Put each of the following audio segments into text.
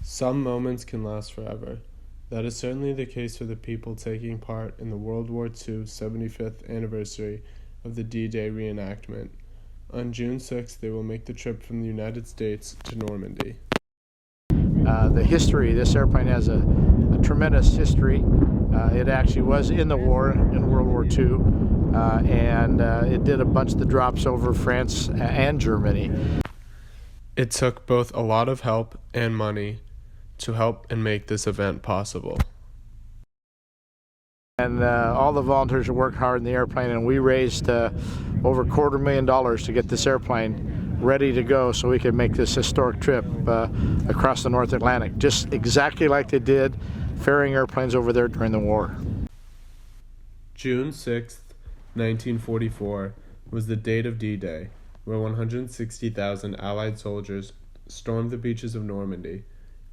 Some moments can last forever. That is certainly the case for the people taking part in the World War II 75th anniversary of the D-Day reenactment. On June 6th, they will make the trip from the United States to Normandy. The history, this airplane has a tremendous history. It actually was in the war, in World War II, and it did a bunch of the drops over France and Germany. It took both a lot of help and money to help and make this event possible. And all the volunteers worked hard in the airplane, and we raised over $250,000 to get this airplane ready to go so we could make this historic trip across the North Atlantic, just exactly like they did ferrying airplanes over there during the war. June 6th, 1944 was the date of D-Day, where 160,000 Allied soldiers stormed the beaches of Normandy,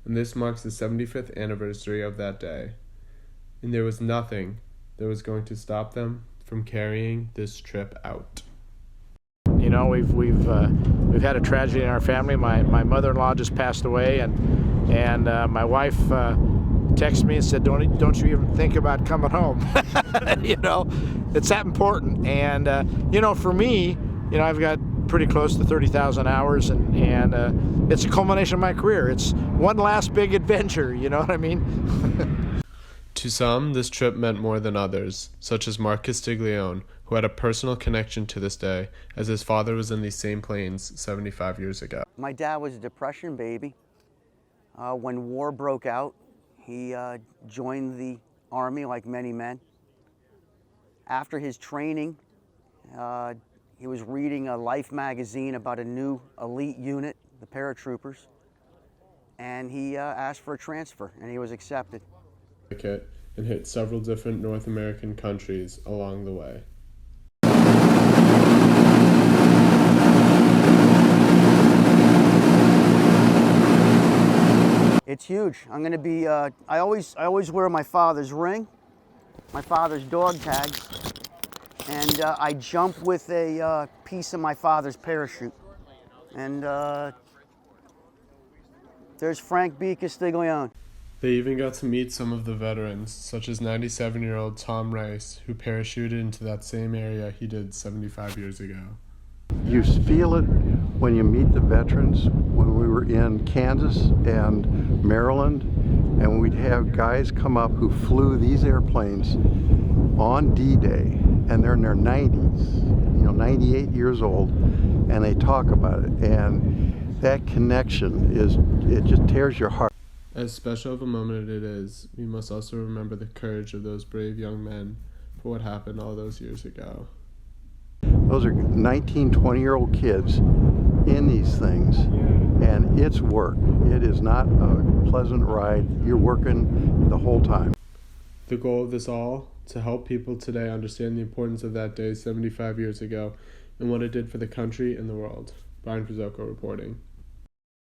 and this marks the 75th anniversary of that day. And there was nothing that was going to stop them from carrying this trip out. You know, we've had a tragedy in our family. My mother-in-law just passed away, and my wife texted me and said, "Don't you even think about coming home?" You know, it's that important. And you know, for me, you know, I've got pretty close to 30,000 hours, and it's a culmination of my career. It's one last big adventure. You know what I mean? To some, this trip meant more than others, such as Mark Castiglione, who had a personal connection to this day, as his father was in these same planes 75 years ago. My dad was a Depression baby. When war broke out, he joined the Army like many men. After his training, he was reading a Life magazine about a new elite unit, the paratroopers, and he asked for a transfer, and he was accepted. And hit several different North American countries along the way. It's huge. I'm going to be, I always wear my father's ring, my father's dog tags, and I jump with a piece of my father's parachute. And there's Frank B. Castiglione. They even got to meet some of the veterans, such as 97-year-old Tom Rice, who parachuted into that same area he did 75 years ago. You feel it when you meet the veterans. When we were in Kansas and Maryland, and we'd have guys come up who flew these airplanes on D-Day, and they're in their 90s, you know, 98 years old, and they talk about it, and that connection it just tears your heart. As special of a moment it is, we must also remember the courage of those brave young men for what happened all those years ago. Those are 19, 20-year-old kids in these things, and it's work. It is not a pleasant ride. You're working the whole time. The goal of this all, to help people today understand the importance of that day 75 years ago and what it did for the country and the world. Brian Frizzoco reporting.